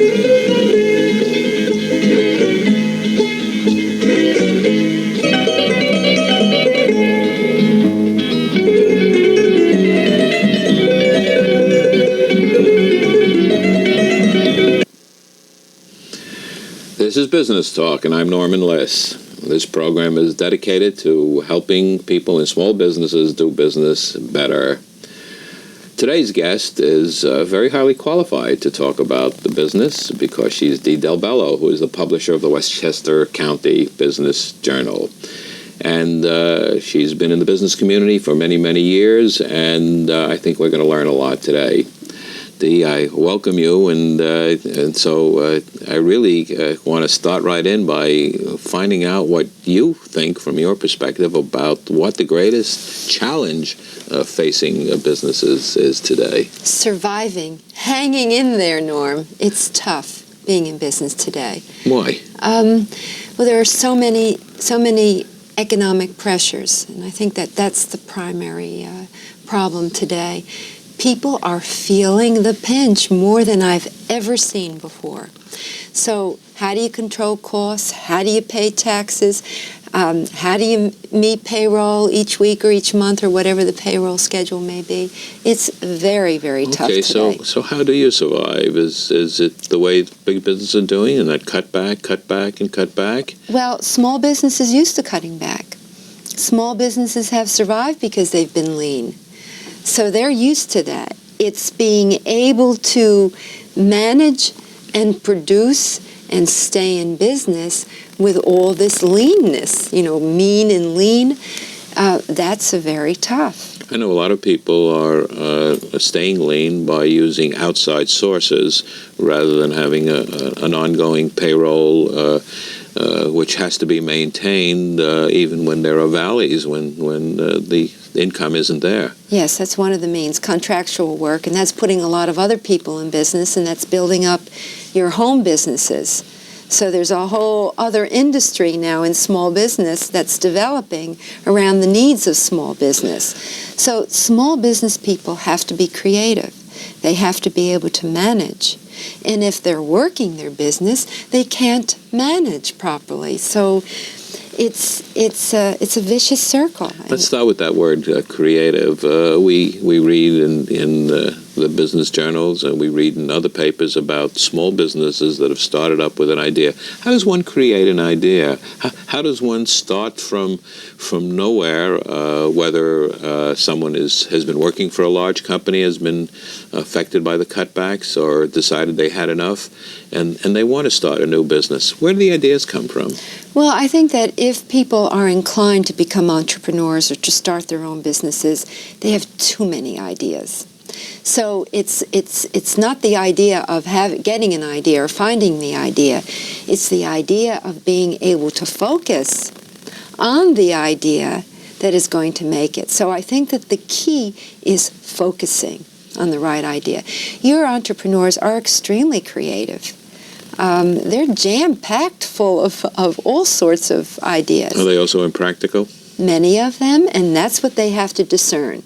This is Business Talk, and I'm Norman Liss. This program is dedicated to helping people in small businesses do business better. Today's guest is very highly qualified to talk about the business because she's Dee Delbello, who is the publisher of the Westchester County Business Journal. And she's been in the business community for many, many years, and I think we're going to learn a lot today. Dee, I welcome you, and so I really want to start right in by finding out what you think, from your perspective, about what the greatest challenge facing businesses is today. Surviving, hanging in there, Norm. It's tough being in business today. Why? Well, there are so many economic pressures, and I think that's the primary problem today. People are feeling the pinch more than I've ever seen before. So how do you control costs? How do you pay taxes? How do you meet payroll each week or each month or whatever the payroll schedule may be? It's very, very tough today. Okay, so how do you survive? Is it the way big businesses are doing, and that cut back, and cut back? Well, small businesses used to cutting back. Small businesses have survived because they've been lean. So they're used to that. It's being able to manage and produce and stay in business with all this leanness, mean and lean. That's very tough. I know a lot of people are staying lean by using outside sources rather than having an ongoing payroll, which has to be maintained even when there are valleys, when the income isn't there. Yes, that's one of the means, contractual work, and that's putting a lot of other people in business, and that's building up your home businesses. So there's a whole other industry now in small business that's developing around the needs of small business. So small business people have to be creative. They have to be able to manage. And if they're working their business, they can't manage properly. So it's a vicious circle. Let's start with that word, creative. We read in the business journals, and we read in other papers about small businesses that have started up with an idea. How does one create an idea? How does one start from nowhere, whether someone has been working for a large company, has been affected by the cutbacks, or decided they had enough, and they want to start a new business? Where do the ideas come from? Well, I think that if people are inclined to become entrepreneurs or to start their own businesses, they have too many ideas. So it's not the idea of getting an idea or finding the idea. It's the idea of being able to focus on the idea that is going to make it. So I think that the key is focusing on the right idea. Your entrepreneurs are extremely creative. They're jam-packed full of all sorts of ideas. Are they also impractical? Many of them, and that's what they have to discern.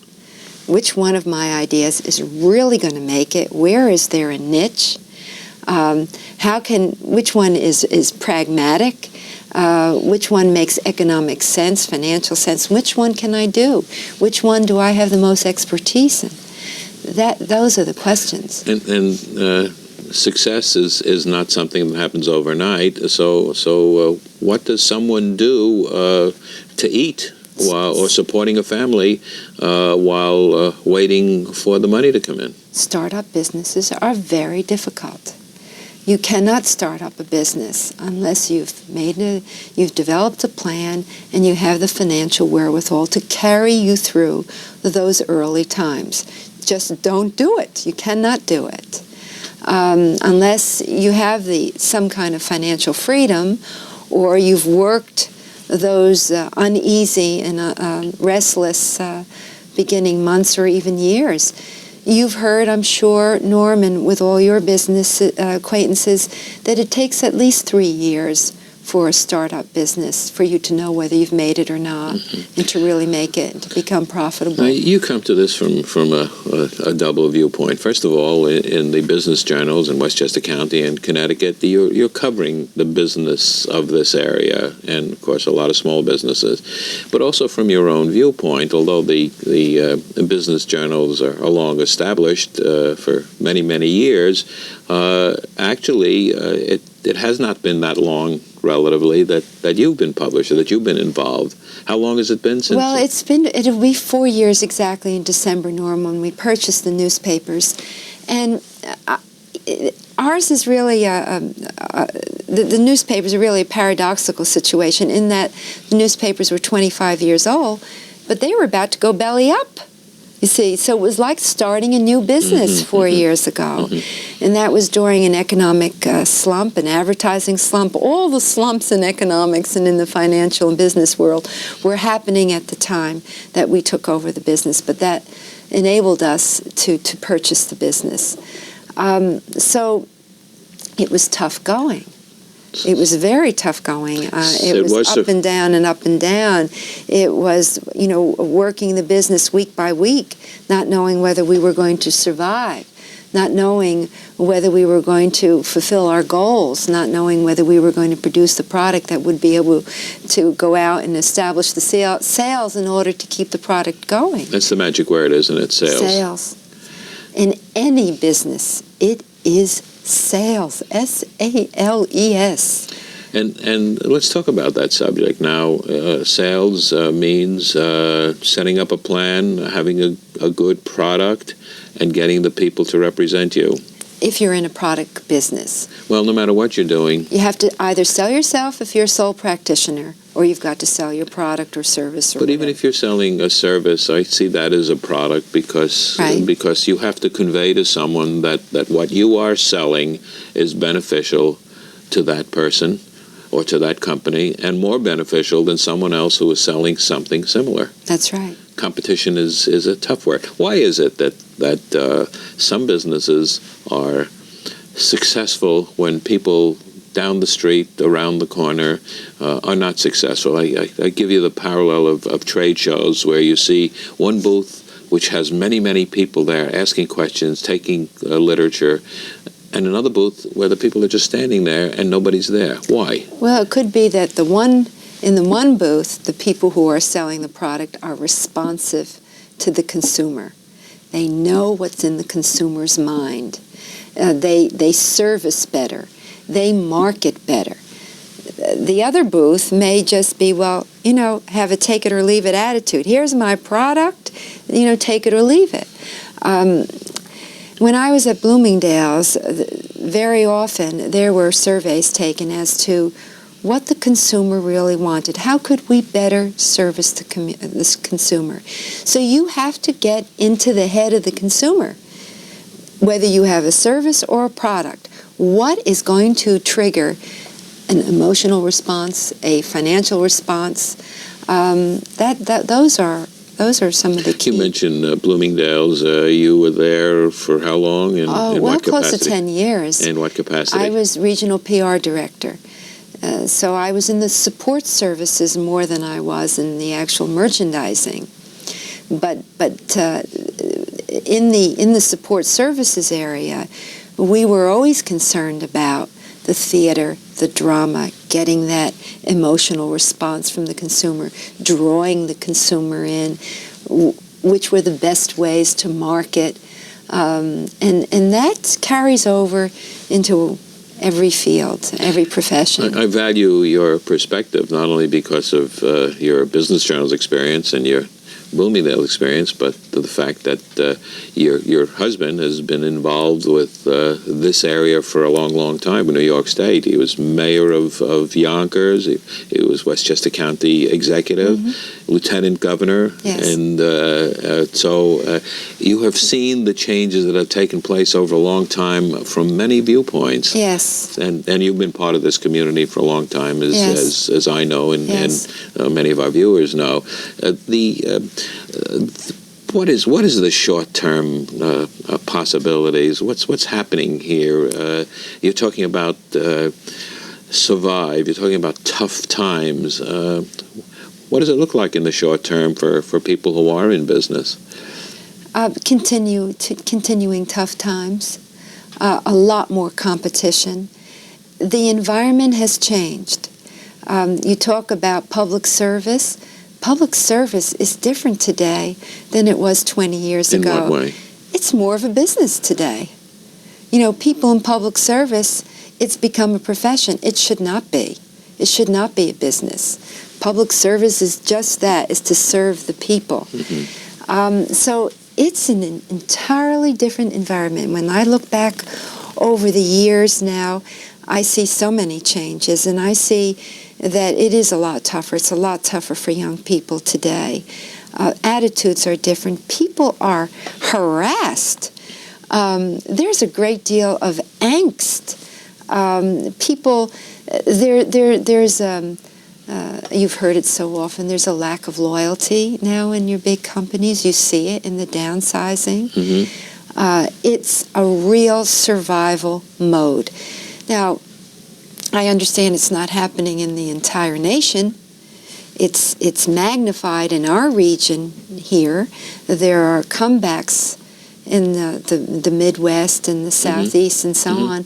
Which one of my ideas is really going to make it? Where is there a niche? Which one is pragmatic? Which one makes economic sense, financial sense? Which one can I do? Which one do I have the most expertise in? Those are the questions. And success is not something that happens overnight. So what does someone do to eat or supporting a family while waiting for the money to come in? Startup businesses are very difficult. You cannot start up a business unless you've developed a plan and you have the financial wherewithal to carry you through those early times. Just don't do it. You cannot do it. Unless you have some kind of financial freedom, or you've worked those uneasy and restless beginning months or even years. You've heard, I'm sure, Norman, with all your business acquaintances, that it takes at least 3 years for a startup business, for you to know whether you've made it or not, and to really make it and to become profitable. Now, you come to this from a double viewpoint. First of all, in the business journals in Westchester County and Connecticut, you're covering the business of this area, and of course a lot of small businesses. But also from your own viewpoint, although the business journals are long established for many, many years, actually it has not been that long, relatively, that you've been published or that you've been involved. How long has it been since? Well, it'll be 4 years exactly in December, Norm, when we purchased the newspapers. And ours is really, the newspapers are really a paradoxical situation in that the newspapers were 25 years old, but they were about to go belly up. You see, so it was like starting a new business 4 years ago. And that was during an economic slump, an advertising slump. All the slumps in economics and in the financial and business world were happening at the time that we took over the business. But that enabled us to purchase the business. So it was tough going. It was very tough going. It was up and down and up and down. It was, working the business week by week, not knowing whether we were going to survive, not knowing whether we were going to fulfill our goals, not knowing whether we were going to produce the product that would be able to go out and establish the sales in order to keep the product going. That's the magic word, isn't it? Sales. Sales. In any business, it is sales, S-A-L-E-S. And let's talk about that subject now. Sales means setting up a plan, having a good product, and getting the people to represent you. If you're in a product business. Well, no matter what you're doing. You have to either sell yourself if you're a sole practitioner, or you've got to sell your product or service. But even if you're selling a service, I see that as a product because you have to convey to someone that what you are selling is beneficial to that person or to that company, and more beneficial than someone else who is selling something similar. That's right. Competition is a tough word. Why is it that some businesses are successful when people down the street, around the corner, are not successful? I give you the parallel of trade shows where you see one booth which has many, many people there asking questions, taking literature, and another booth where the people are just standing there and nobody's there. Why? Well, it could be that in the one booth, the people who are selling the product are responsive to the consumer. They know what's in the consumer's mind. They service better. They market better. The other booth may just be, have a take it or leave it attitude. Here's my product, take it or leave it. When I was at Bloomingdale's, very often there were surveys taken as to what the consumer really wanted. How could we better service this consumer? So you have to get into the head of the consumer, whether you have a service or a product. What is going to trigger an emotional response, a financial response? Those are some of the key. You mentioned Bloomingdale's. You were there for how long? In what capacity? Close to 10 years. In what capacity? I was regional PR director. So I was in the support services more than I was in the actual merchandising. But in the support services area, we were always concerned about the theater, the drama, getting that emotional response from the consumer, drawing the consumer in, which were the best ways to market. And that carries over into every field, every profession. I value your perspective, not only because of your business journals experience and your Bloomingdale experience, but to the fact that your husband has been involved with this area for a long, long time in New York State. He was mayor of Yonkers. He was Westchester County executive, lieutenant governor. Yes. And so you have seen the changes that have taken place over a long time from many viewpoints. Yes. And you've been part of this community for a long time, as I know, and many of our viewers know. What is the short-term possibilities? What's happening here? You're talking about survive, you're talking about tough times. What does it look like in the short term for people who are in business? Continuing tough times, a lot more competition. The environment has changed. You talk about public service. Public service is different today than it was 20 years ago. In what way? It's more of a business today. You know, people in public service, it's become a profession. It should not be. It should not be a business. Public service is just that, is to serve the people. So it's an entirely different environment. When I look back over the years now, I see so many changes, and I see that it is a lot tougher. It's a lot tougher for young people today. Attitudes are different. People are harassed. There's a great deal of angst. People, there's you've heard it so often, there's a lack of loyalty now in your big companies. You see it in the downsizing. It's a real survival mode. Now, I understand it's not happening in the entire nation. It's magnified in our region here. There are comebacks in the Midwest and the Southeast and so on.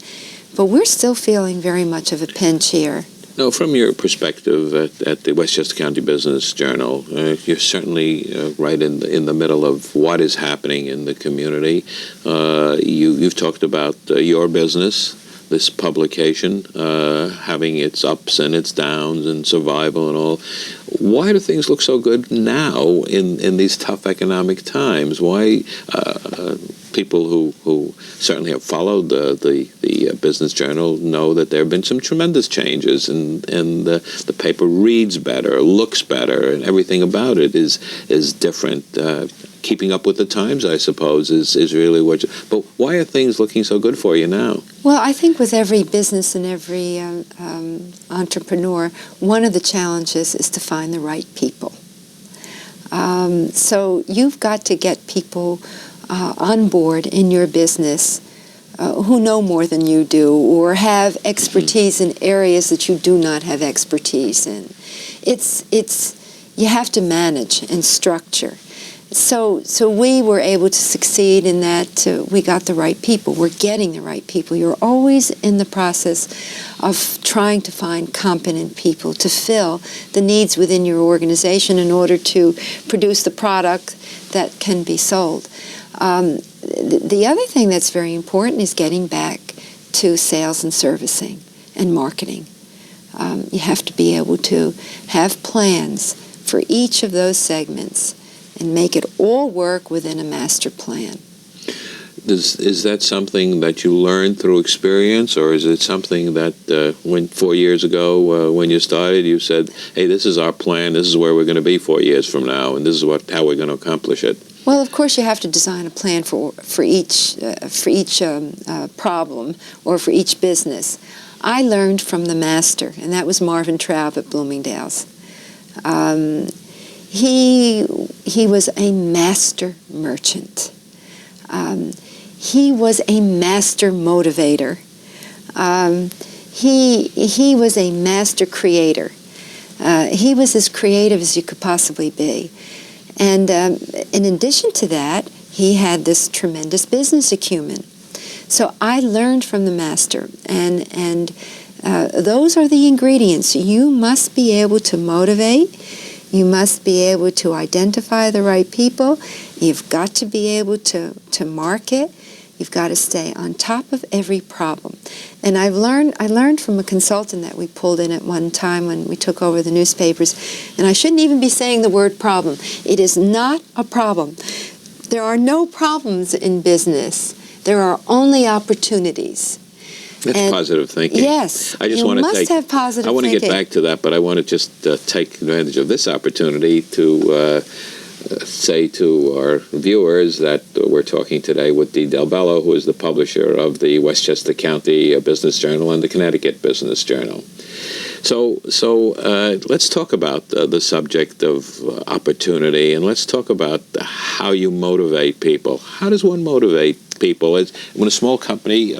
But we're still feeling very much of a pinch here. No, from your perspective at the Westchester County Business Journal, you're certainly right in the middle of what is happening in the community. You've talked about your business, this publication, having its ups and its downs and survival and all. Why do things look so good now in these tough economic times? Why people who certainly have followed the Business Journal know that there have been some tremendous changes, and the paper reads better, looks better, and everything about it is different. Keeping up with the times, I suppose, is really what. But why are things looking so good for you now? Well, I think with every business and every entrepreneur, one of the challenges is to find the right people. So you've got to get people on board in your business who know more than you do or have expertise in areas that you do not have expertise in. You have to manage and structure. So we were able to succeed in that we got the right people. We're getting the right people. You're always in the process of trying to find competent people to fill the needs within your organization in order to produce the product that can be sold. The other thing that's very important is getting back to sales and servicing and marketing. You have to be able to have plans for each of those segments and make it all work within a master plan. Is that something that you learned through experience, or is it something that when 4 years ago when you started, you said, hey, this is our plan, this is where we're going to be 4 years from now, and this is how we're going to accomplish it? Well, of course, you have to design a plan for each problem or for each business. I learned from the master, and that was Marvin Traub at Bloomingdale's. He was a master merchant. He was a master motivator. He was a master creator. He was as creative as you could possibly be. And in addition to that, he had this tremendous business acumen. So I learned from the master, and those are the ingredients. You must be able to motivate. You must be able to identify the right people. You've got to be able to market. You've got to stay on top of every problem. And I learned from a consultant that we pulled in at one time when we took over the newspapers, and I shouldn't even be saying the word problem. It is not a problem. There are no problems in business. There are only opportunities. That's positive thinking. Yes, I just you want to must have positive thinking. I want to get back to that, but I want to just take advantage of this opportunity to say to our viewers that we're talking today with Dee Delbello, who is the publisher of the Westchester County Business Journal and the Connecticut Business Journal. So let's talk about the subject of opportunity, and let's talk about how you motivate people. How does one motivate people. When a small company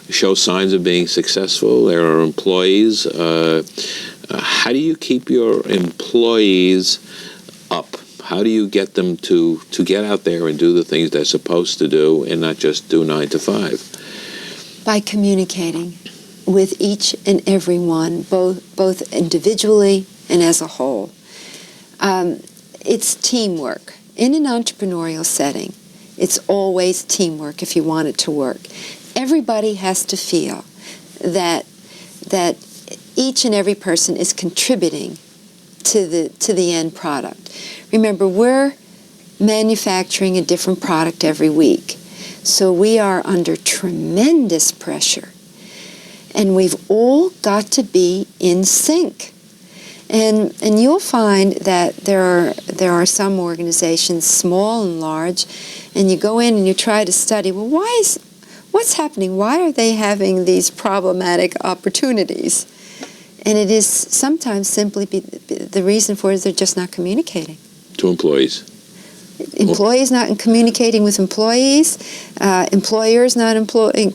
shows signs of being successful, there are employees. How do you keep your employees up? How do you get them to get out there and do the things they're supposed to do and not just do 9 to 5? By communicating with each and every one, both individually and as a whole. It's teamwork. In an entrepreneurial setting, it's always teamwork if you want it to work. Everybody has to feel that each and every person is contributing to the end product. Remember, we're manufacturing a different product every week, so we are under tremendous pressure, and we've all got to be in sync. And you'll find that there are some organizations, small and large, and you go in and you try to study, well, what's happening? Why are they having these problematic opportunities? And it is sometimes simply the reason for it is they're just not communicating. To employees. Employees not communicating with employees, employers not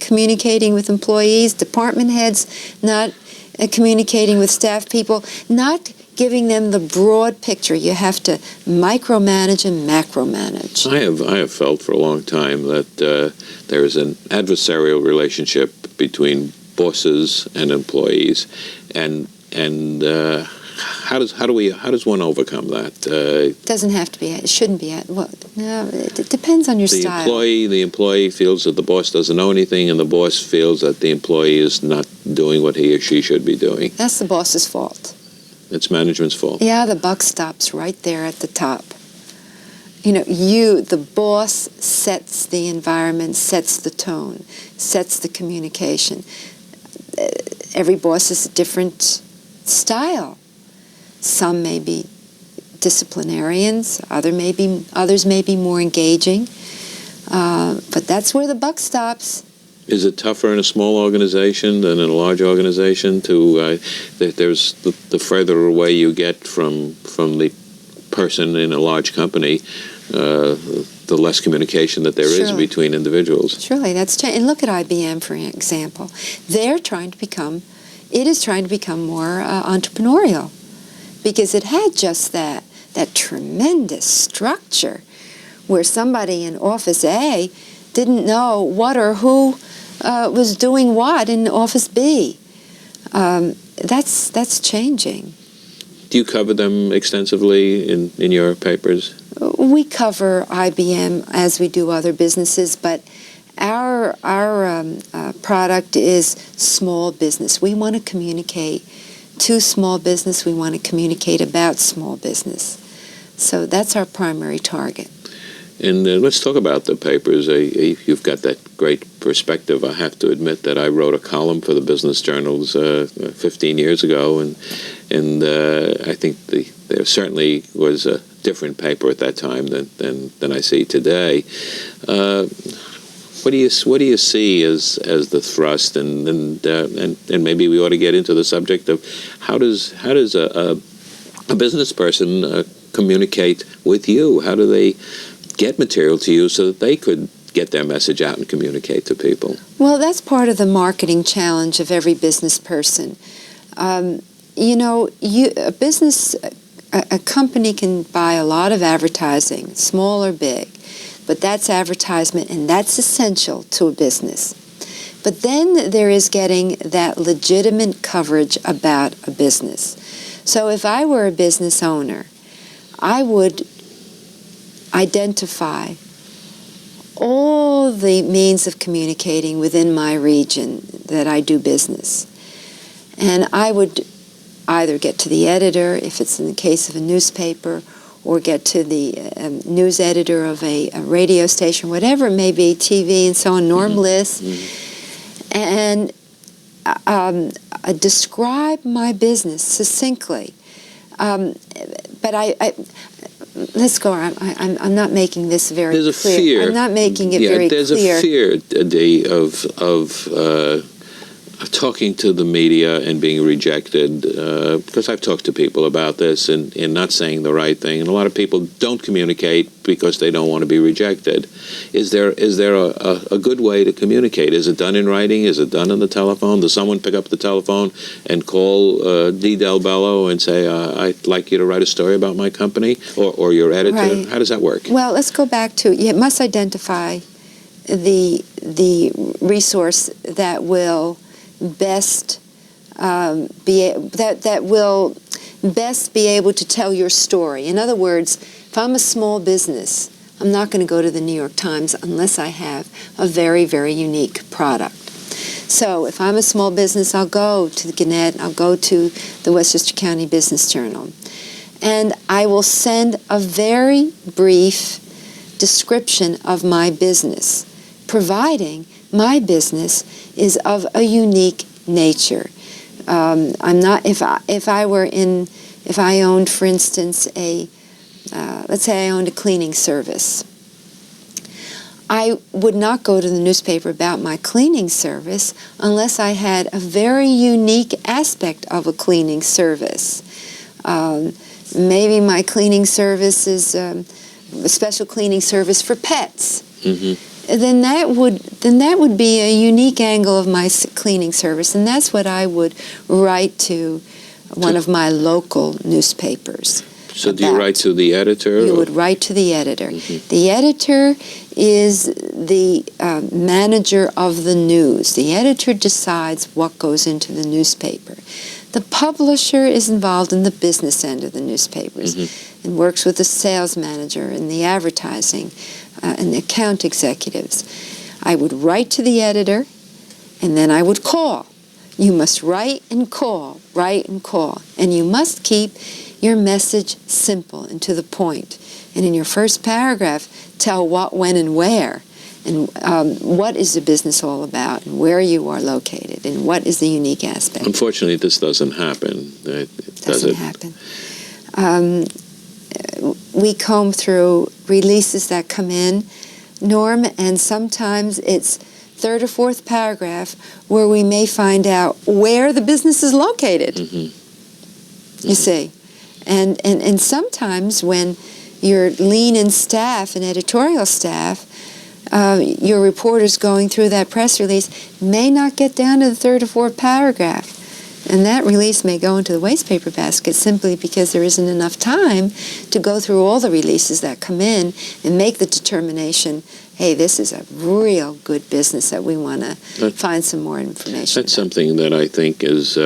communicating with employees, department heads not communicating with staff people, not giving them the broad picture. You have to micromanage and macromanage. I have felt for a long time that there is an adversarial relationship between bosses and employees, and how does one overcome that? It doesn't have to be. It shouldn't be. Well, no, it depends on your style. The employee feels that the boss doesn't know anything, and the boss feels that the employee is not doing what he or she should be doing. That's the boss's fault. It's management's fault. Yeah, the buck stops right there at the top. The boss sets the environment, sets the tone, sets the communication. Every boss is a different style. Some may be disciplinarians, others may be more engaging, but that's where the buck stops. Is it tougher in a small organization than in a large organization? There's the further away you get from the person in a large company, the less communication that there is between individuals. Surely, that's changed. And look at IBM, for example. It is trying to become more entrepreneurial, because it had just that tremendous structure where somebody in Office A didn't know what or who was doing what in Office B. That's changing. Do you cover them extensively in your papers? We cover IBM as we do other businesses, but our product is small business. We want to communicate to small business. We want to communicate about small business. So that's our primary target. And let's talk about the papers. You've got that great perspective. I have to admit that I wrote a column for the business journals 15 years ago, and I think there certainly was a different paper at that time than I see today. What do you see as the thrust, and maybe we ought to get into the subject of how does a business person communicate with you? How do they get material to you so that they could get their message out and communicate to people? Well, that's part of the marketing challenge of every business person. A company can buy a lot of advertising, small or big, but that's advertisement, and that's essential to a business. But then there is getting that legitimate coverage about a business. So if I were a business owner, I would identify all the means of communicating within my region that I do business. And I would either get to the editor, if it's in the case of a newspaper, or get to the news editor of a radio station, whatever it may be, TV and so on, Norm Liss, and describe my business succinctly. But let's go on. I'm not making this very clear. There's a fear. I'm not making it very clear. There's a fear, Dee, talking to the media and being rejected, because I've talked to people about this and not saying the right thing, and a lot of people don't communicate because they don't want to be rejected. Is there a good way to communicate? Is it done in writing? Is it done on the telephone? Does someone pick up the telephone and call Dee Delbello and say, I'd like you to write a story about my company, or your editor? Right. How does that work? Well, let's go back to, you must identify the resource that will best that will best be able to tell your story. In other words, if I'm a small business, I'm not going to go to the New York Times unless I have a very, very unique product. So if I'm a small business, I'll go to the Gannett, I'll go to the Westchester County Business Journal, and I will send a very brief description of my business, providing my business is of a unique nature. I'm not, if I owned, for instance, let's say I owned a cleaning service, I would not go to the newspaper about my cleaning service unless I had a very unique aspect of a cleaning service. Maybe my cleaning service is a special cleaning service for pets. Mm-hmm. Then that would be a unique angle of my cleaning service, and that's what I would write to one of my local newspapers. So do you write to the editor? You would write to the editor. Mm-hmm. The editor is the manager of the news. The editor decides what goes into the newspaper. The publisher is involved in the business end of the newspapers, mm-hmm. and works with the sales manager and the advertising and the account executives. I would write to the editor, and then I would call. You must write and call, and you must keep your message simple and to the point. And in your first paragraph, tell what, when, and where, and what is the business all about, and where you are located, and what is the unique aspect. Unfortunately, this doesn't happen. Doesn't happen. We comb through releases that come in, Norm, and sometimes it's third or fourth paragraph where we may find out where the business is located. Mm-hmm. You see. And sometimes when you're lean in staff and editorial staff, your reporters going through that press release may not get down to the third or fourth paragraph. And that release may go into the waste paper basket simply because there isn't enough time to go through all the releases that come in and make the determination, hey, this is a real good business that we want to find some more information That's about. Something that I think is,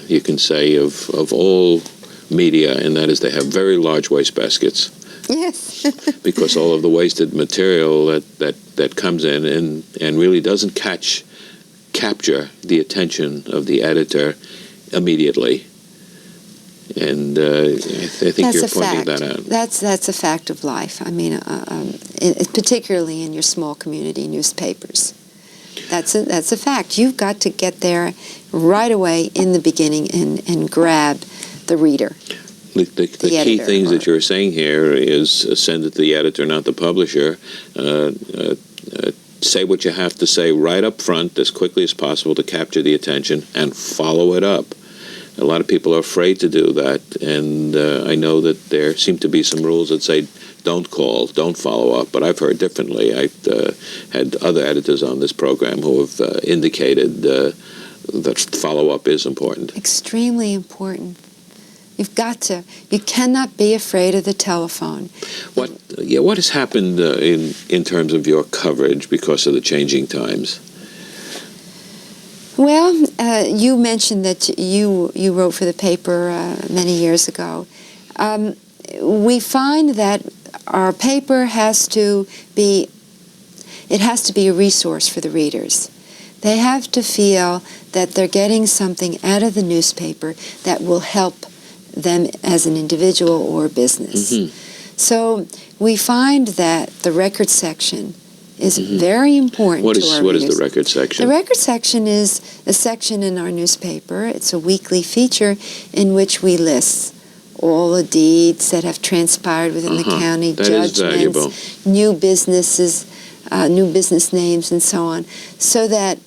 you can say, of all media, and that is they have very large waste baskets. Yes. Because all of the wasted material that comes in and really doesn't capture the attention of the editor immediately. And I think you're pointing that out. That's a fact of life. I mean, particularly in your small community newspapers. That's a fact. You've got to get there right away in the beginning and grab the reader. The key things that you're saying here is send it to the editor, not the publisher. Say what you have to say right up front as quickly as possible to capture the attention and follow it up. A lot of people are afraid to do that, and I know that there seem to be some rules that say don't call, don't follow up, but I've heard differently. I've had other editors on this program who have indicated that follow-up is important. Extremely important. You cannot be afraid of the telephone. What has happened in terms of your coverage because of the changing times? Well, you mentioned that you wrote for the paper many years ago. We find that our paper has to be a resource for the readers. They have to feel that they're getting something out of the newspaper that will help them as an individual or business. Mm-hmm. So we find that the record section is mm-hmm. very important to our readers. What is the record section? The record section is a section in our newspaper. It's a weekly feature in which we list all the deeds that have transpired within the county, judgments, new businesses, new business names, and so on, so that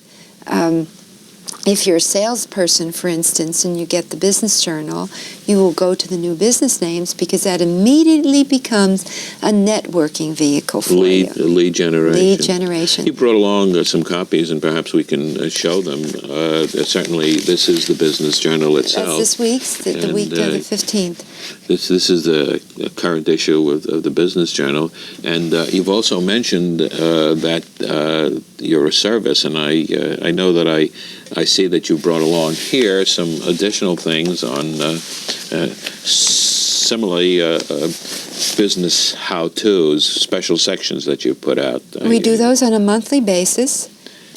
if you're a salesperson, for instance, and you get the business journal, you will go to the new business names because that immediately becomes a networking vehicle for you. Lead generation. Lead generation. You brought along some copies, and perhaps we can show them. Certainly, this is the business journal itself. That's this week's, the week of the 15th. This is the current issue of the business journal, and you've also mentioned that you're a service, and I know that I see that you brought along here some additional things on similarly business how-tos, special sections that you put out. We do those on a monthly basis,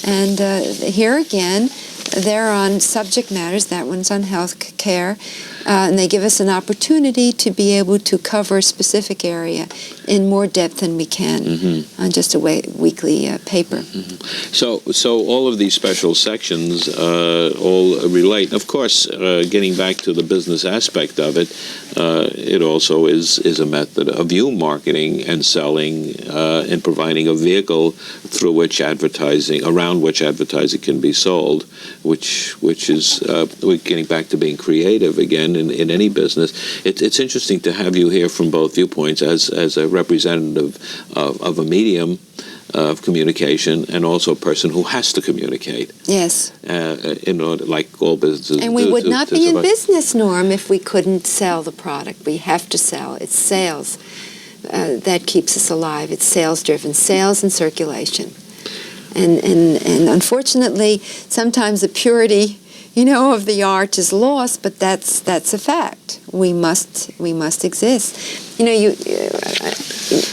and here again, they're on subject matters. That one's on health care, and they give us an opportunity to be able to cover a specific area in more depth than we can on just a weekly paper. So all of these special sections all relate. Of course, getting back to the business aspect of it, it also is a method of you marketing and selling and providing a vehicle through which around which advertising can be sold, which is we're getting back to being creative again in any business. It's interesting to have you here from both viewpoints as a representative of a medium of communication and also a person who has to communicate. Yes. In order, like all businesses and we would not be in business, Norm, if we couldn't sell the product. We have to sell. It's sales that keeps us alive. It's sales-driven, sales and circulation. And unfortunately, sometimes the purity, of the art is lost, but that's a fact. We must exist.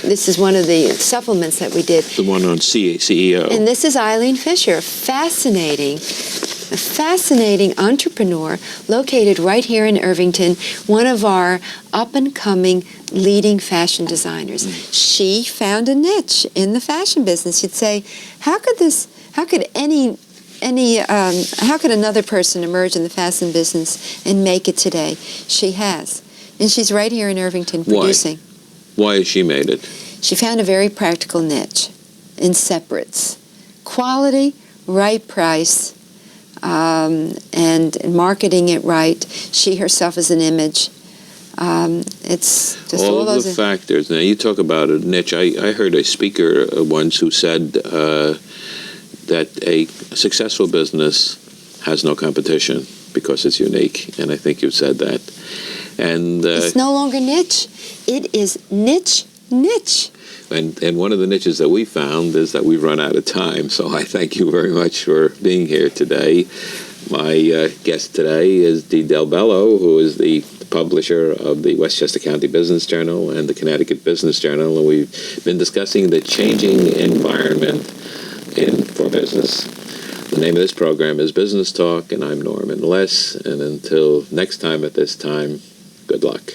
This is one of the supplements that we did. The one on CEO. And this is Eileen Fisher, a fascinating entrepreneur located right here in Irvington, one of our up-and-coming leading fashion designers. She found a niche in the fashion business. You'd say, how could another person emerge in the fashion business and make it today? She has. And she's right here in Irvington producing. Why has she made it? She found a very practical niche in separates. Quality, right price, and marketing it right. She herself is an image. It's just all of the factors. Now, you talk about a niche. I heard a speaker once who said that a successful business has no competition because it's unique, and I think you've said that. And it's no longer niche. It is niche. And one of the niches that we found is that we've run out of time, so I thank you very much for being here today. My guest today is Dee Delbello, who is the publisher of the Westchester County Business Journal and the Connecticut Business Journal, and we've been discussing the changing environment for business. The name of this program is Business Talk, and I'm Norman Liss, and until next time at this time, good luck.